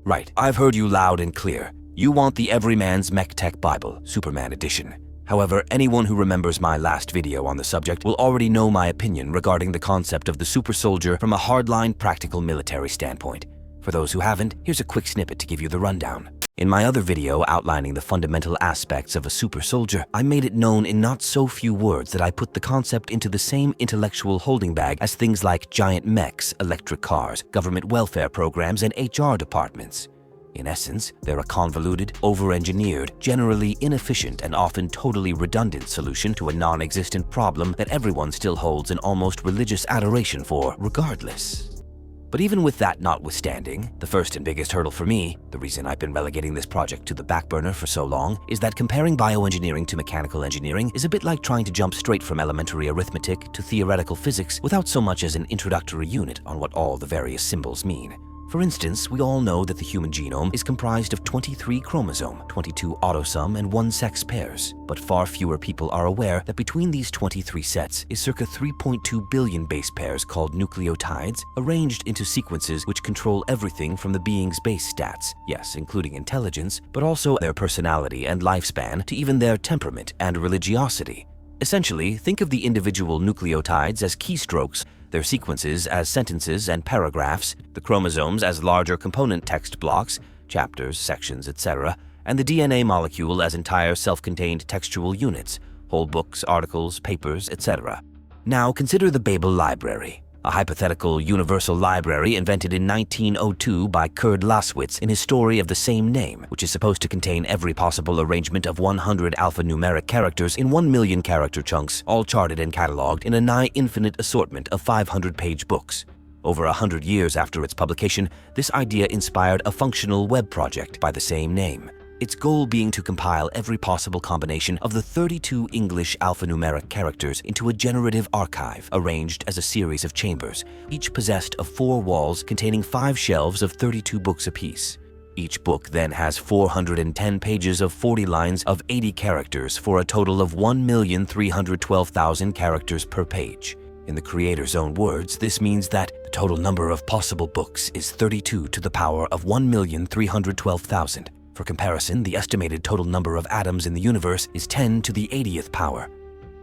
Right, I've heard you loud and clear. You want the Everyman's Mech Tech Bible, Superman Edition. However, anyone who remembers my last video on the subject will already know my opinion regarding the concept of the super soldier from a hardline practical military standpoint. For those who haven't, here's a quick snippet to give you the rundown. In my other video outlining the fundamental aspects of a super soldier, I made it known in not so few words that I put the concept into the same intellectual holding bag as things like giant mechs, electric cars, government welfare programs, and HR departments. In essence, they're a convoluted, over-engineered, generally inefficient, and often totally redundant solution to a non-existent problem that everyone still holds an almost religious adoration for, regardless. But even with that notwithstanding, the first and biggest hurdle for me, the reason I've been relegating this project to the back burner for so long, is that comparing bioengineering to mechanical engineering is a bit like trying to jump straight from elementary arithmetic to theoretical physics without so much as an introductory unit on what all the various symbols mean. For instance, we all know that the human genome is comprised of 23 chromosomes, 22 autosome, and 1 sex pairs. But far fewer people are aware that between these 23 sets is circa 3.2 billion base pairs called nucleotides, arranged into sequences which control everything from the being's base stats, yes, including intelligence, but also their personality and lifespan, to even their temperament and religiosity. Essentially, think of the individual nucleotides as keystrokes, their sequences as sentences and paragraphs, the chromosomes as larger component text blocks, chapters, sections, etc., and the DNA molecule as entire self-contained textual units, whole books, articles, papers, etc. Now consider the Babel Library, a hypothetical universal library invented in 1902 by Kurd Laßwitz in his story of the same name, which is supposed to contain every possible arrangement of 100 alphanumeric characters in 1 million character chunks, all charted and cataloged in a nigh-infinite assortment of 500-page books. Over 100 years after its publication, this idea inspired a functional web project by the same name, its goal being to compile every possible combination of the 32 English alphanumeric characters into a generative archive arranged as a series of chambers, each possessed of 4 walls containing 5 shelves of 32 books apiece. Each book then has 410 pages of 40 lines of 80 characters for a total of 1,312,000 characters per page. In the creator's own words, this means that the total number of possible books is 32 to the power of 1,312,000. For comparison, the estimated total number of atoms in the universe is 10 to the 80th power.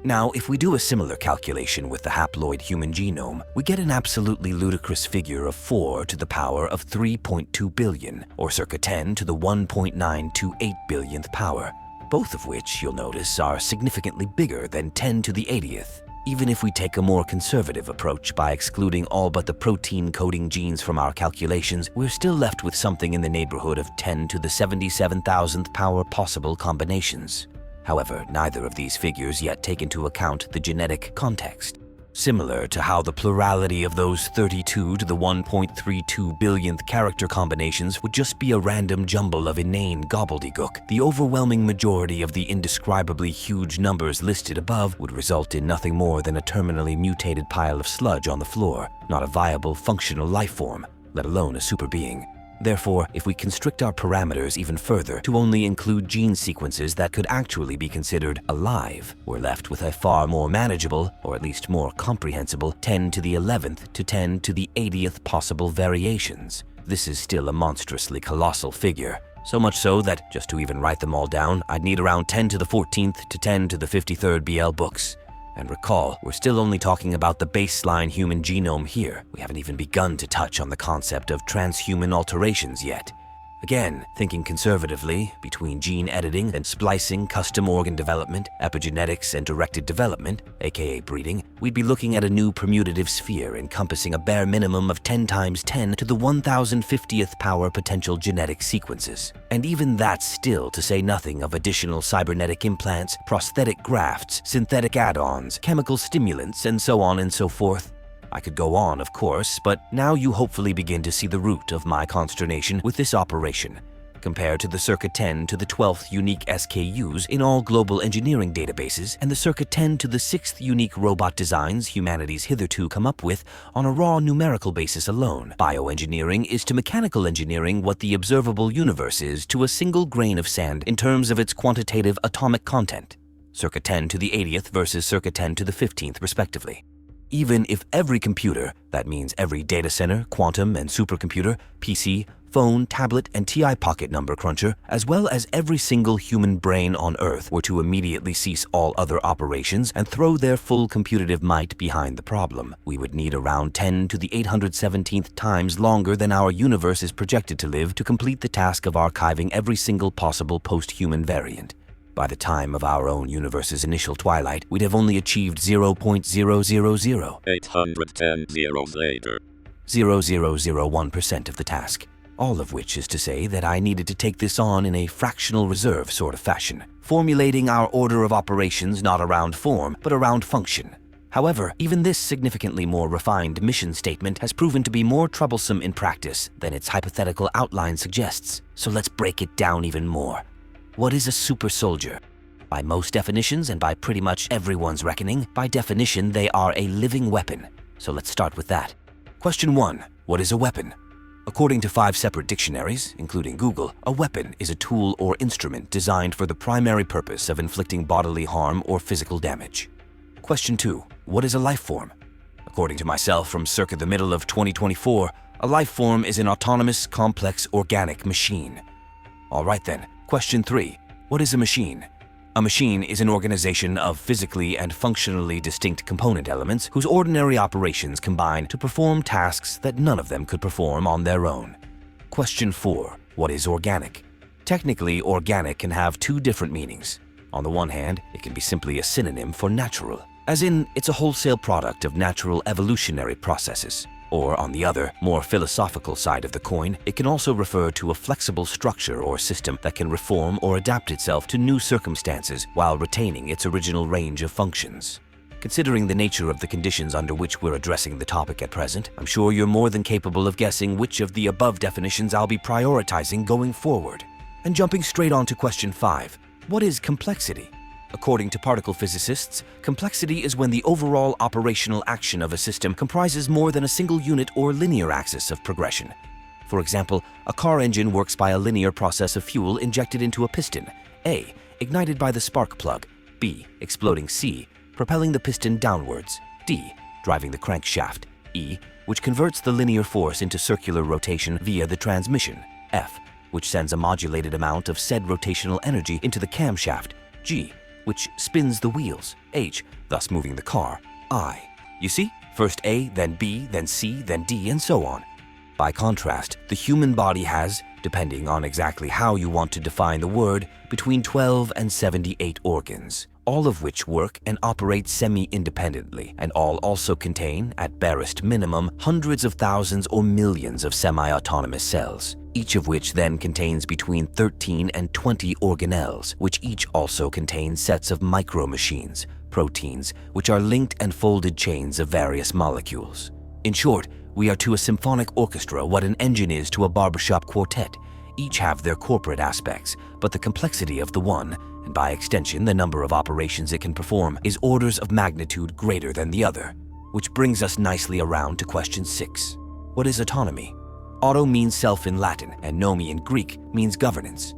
Now, if we do a similar calculation with the haploid human genome, we get an absolutely ludicrous figure of 4 to the power of 3.2 billion, or circa 10 to the 1.928 billionth power, both of which, you'll notice, are significantly bigger than 10 to the 80th. Even if we take a more conservative approach by excluding all but the protein-coding genes from our calculations, we're still left with something in the neighborhood of 10 to the 77,000th power possible combinations. However, neither of these figures yet take into account the genetic context. Similar to how the plurality of those 32 to the 1.32 billionth character combinations would just be a random jumble of inane gobbledygook, the overwhelming majority of the indescribably huge numbers listed above would result in nothing more than a terminally mutated pile of sludge on the floor, not a viable, functional life form, let alone a super being. Therefore, if we constrict our parameters even further to only include gene sequences that could actually be considered alive, we're left with a far more manageable, or at least more comprehensible, 10 to the 11th to 10 to the 80th possible variations. This is still a monstrously colossal figure. So much so that, just to even write them all down, I'd need around 10 to the 14th to 10 to the 53rd BL books. And recall, we're still only talking about the baseline human genome here. We haven't even begun to touch on the concept of transhuman alterations yet. Again, thinking conservatively, between gene editing and splicing, custom organ development, epigenetics, and directed development, aka breeding, we'd be looking at a new permutative sphere encompassing a bare minimum of 10 times 10 to the 1050th power potential genetic sequences. And even that's still to say nothing of additional cybernetic implants, prosthetic grafts, synthetic add-ons, chemical stimulants, and so on and so forth. I could go on, of course, but now you hopefully begin to see the root of my consternation with this operation. Compared to the circa 10 to the 12th unique SKUs in all global engineering databases and the circa 10 to the 6th unique robot designs humanity's hitherto come up with on a raw numerical basis alone, bioengineering is to mechanical engineering what the observable universe is to a single grain of sand in terms of its quantitative atomic content, circa 10 to the 80th versus circa 10 to the 15th respectively. Even if every computer, that means every data center, quantum and supercomputer, PC, phone, tablet, and TI pocket number cruncher, as well as every single human brain on Earth, were to immediately cease all other operations and throw their full computative might behind the problem, we would need around 10 to the 817th times longer than our universe is projected to live to complete the task of archiving every single possible post-human variant. By the time of our own universe's initial twilight, we'd have only achieved 0.000 810 zeros later. 0.001% of the task. All of which is to say that I needed to take this on in a fractional reserve sort of fashion, formulating our order of operations not around form, but around function. However, even this significantly more refined mission statement has proven to be more troublesome in practice than its hypothetical outline suggests, so let's break it down even more. What is a super soldier? By most definitions, and by pretty much everyone's reckoning, by definition they are a living weapon. So let's start with that. Question 1. What is a weapon? According to 5 separate dictionaries, including Google, a weapon is a tool or instrument designed for the primary purpose of inflicting bodily harm or physical damage. Question 2. What is a life form? According to myself from circa the middle of 2024, a life form is an autonomous, complex, organic machine. Alright then, question 3. What is a machine? A machine is an organization of physically and functionally distinct component elements whose ordinary operations combine to perform tasks that none of them could perform on their own. Question 4. What is organic? Technically, organic can have 2 different meanings. On the one hand, it can be simply a synonym for natural, as in it's a wholesale product of natural evolutionary processes. Or on the other, more philosophical side of the coin, it can also refer to a flexible structure or system that can reform or adapt itself to new circumstances while retaining its original range of functions. Considering the nature of the conditions under which we're addressing the topic at present, I'm sure you're more than capable of guessing which of the above definitions I'll be prioritizing going forward. And jumping straight on to question 5, what is complexity? According to particle physicists, complexity is when the overall operational action of a system comprises more than a single unit or linear axis of progression. For example, a car engine works by a linear process of fuel injected into a piston, A, ignited by the spark plug, B, exploding C, propelling the piston downwards, D, driving the crankshaft, E, which converts the linear force into circular rotation via the transmission, F, which sends a modulated amount of said rotational energy into the camshaft, G, which spins the wheels, H, thus moving the car, I. You see? First A, then B, then C, then D, and so on. By contrast, the human body has, depending on exactly how you want to define the word, between 12 and 78 organs, all of which work and operate semi-independently, and all also contain, at barest minimum, hundreds of thousands or millions of semi-autonomous cells, each of which then contains between 13 and 20 organelles, which each also contain sets of micro-machines, proteins, which are linked and folded chains of various molecules. In short, we are to a symphonic orchestra what an engine is to a barbershop quartet. Each have their corporate aspects, but the complexity of the one, and by extension the number of operations it can perform, is orders of magnitude greater than the other. Which brings us nicely around to question 6. What is autonomy? Auto means self in Latin, and nomi in Greek means governance.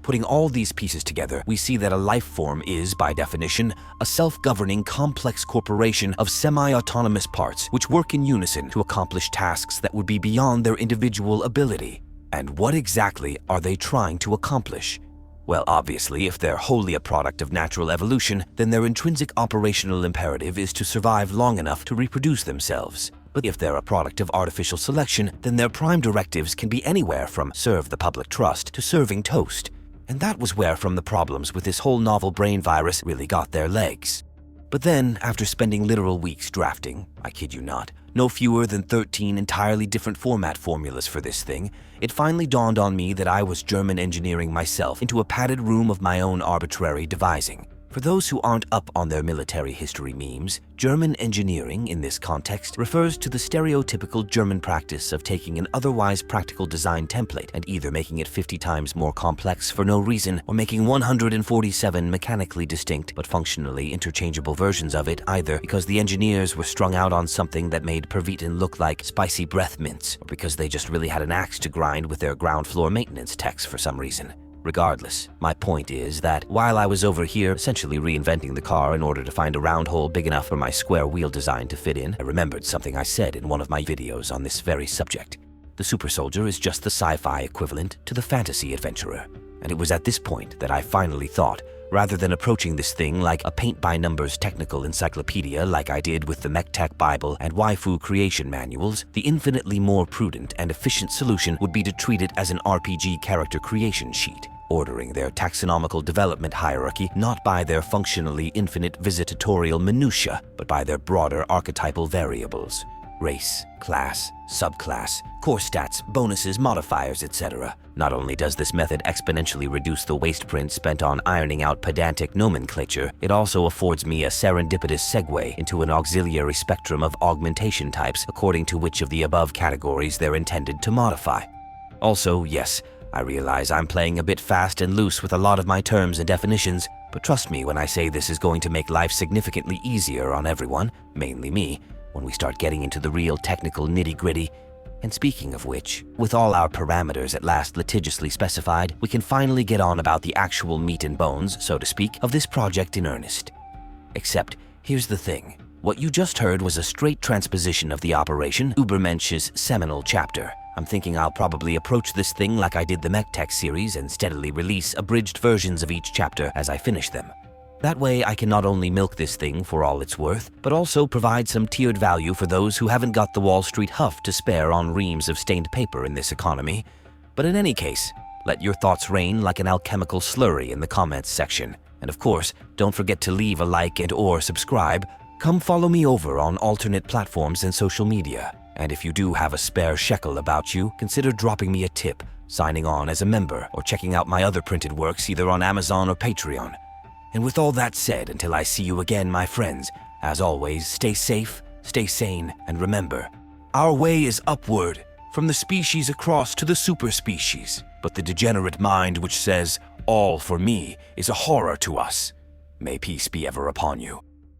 Putting all these pieces together, we see that a life form is, by definition, a self-governing complex corporation of semi-autonomous parts which work in unison to accomplish tasks that would be beyond their individual ability. And what exactly are they trying to accomplish? Well, obviously, if they're wholly a product of natural evolution, then their intrinsic operational imperative is to survive long enough to reproduce themselves. But if they're a product of artificial selection, then their prime directives can be anywhere from serve the public trust to serving toast. And that was where from the problems with this whole novel brain virus really got their legs. But then, after spending literal weeks drafting, I kid you not, no fewer than 13 entirely different format formulas for this thing, it finally dawned on me that I was German engineering myself into a padded room of my own arbitrary devising. For those who aren't up on their military history memes, German engineering in this context refers to the stereotypical German practice of taking an otherwise practical design template and either making it 50 times more complex for no reason or making 147 mechanically distinct but functionally interchangeable versions of it either because the engineers were strung out on something that made Pervitin look like spicy breath mints or because they just really had an axe to grind with their ground floor maintenance techs for some reason. Regardless, my point is that while I was over here essentially reinventing the car in order to find a round hole big enough for my square wheel design to fit in, I remembered something I said in one of my videos on this very subject. The super soldier is just the sci-fi equivalent to the fantasy adventurer. And it was at this point that I finally thought, rather than approaching this thing like a paint-by-numbers technical encyclopedia like I did with the MechTech Bible and waifu creation manuals, the infinitely more prudent and efficient solution would be to treat it as an RPG character creation sheet, ordering their taxonomical development hierarchy not by their functionally infinite visitatorial minutiae, but by their broader archetypal variables. Race, class, subclass, core stats, bonuses, modifiers, etc. Not only does this method exponentially reduce the waste print spent on ironing out pedantic nomenclature, it also affords me a serendipitous segue into an auxiliary spectrum of augmentation types according to which of the above categories they're intended to modify. Also, yes, I realize I'm playing a bit fast and loose with a lot of my terms and definitions, but trust me when I say this is going to make life significantly easier on everyone, mainly me, when we start getting into the real technical nitty-gritty. And speaking of which, with all our parameters at last litigiously specified, we can finally get on about the actual meat and bones, so to speak, of this project in earnest. Except, here's the thing. What you just heard was a straight transposition of the Operation Ubermensch's seminal chapter. I'm thinking I'll probably approach this thing like I did the MechTech series and steadily release abridged versions of each chapter as I finish them. That way, I can not only milk this thing for all it's worth, but also provide some tiered value for those who haven't got the Wall Street huff to spare on reams of stained paper in this economy. But in any case, let your thoughts reign like an alchemical slurry in the comments section. And of course, don't forget to leave a like and/or subscribe. Come follow me over on alternate platforms and social media. And if you do have a spare shekel about you, consider dropping me a tip, signing on as a member, or checking out my other printed works either on Amazon or Patreon. And with all that said, until I see you again, my friends, as always, stay safe, stay sane, and remember, our way is upward, from the species across to the super species. But the degenerate mind which says, all for me, is a horror to us. May peace be ever upon you.